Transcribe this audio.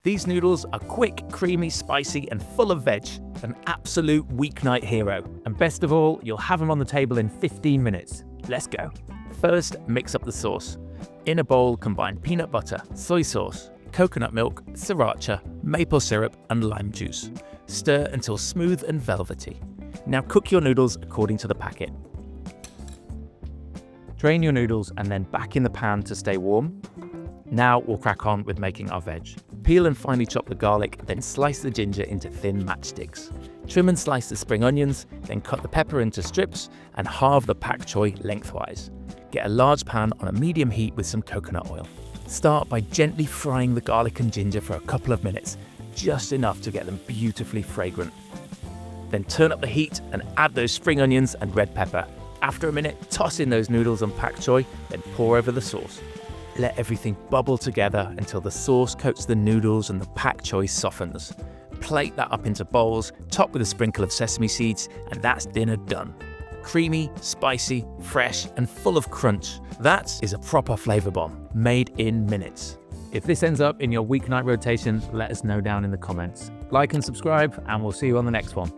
These noodles are quick, creamy, spicy, and full of veg. An absolute weeknight hero. And best of all, you'll have them on the table in 15 minutes. Let's go. First, mix up the sauce. In a bowl, combine peanut butter, soy sauce, coconut milk, sriracha, maple syrup, and lime juice. Stir until smooth and velvety. Now cook your noodles according to the packet. Drain your noodles and then back in the pan to stay warm. Now we'll crack on with making our veg. Peel and finely chop the garlic, then slice the ginger into thin matchsticks. Trim and slice the spring onions, then cut the pepper into strips and halve the pak choi lengthwise. Get a large pan on a medium heat with some coconut oil. Start by gently frying the garlic and ginger for a couple of minutes, just enough to get them beautifully fragrant. Then turn up the heat and add those spring onions and red pepper. After a minute, toss in those noodles and pak choi, then pour over the sauce. Let everything bubble together until the sauce coats the noodles and the pak choi softens. Plate that up into bowls, top with a sprinkle of sesame seeds, and that's dinner done. Creamy, spicy, fresh, and full of crunch. That is a proper flavour bomb, made in minutes. If this ends up in your weeknight rotation, let us know down in the comments. Like and subscribe, and we'll see you on the next one.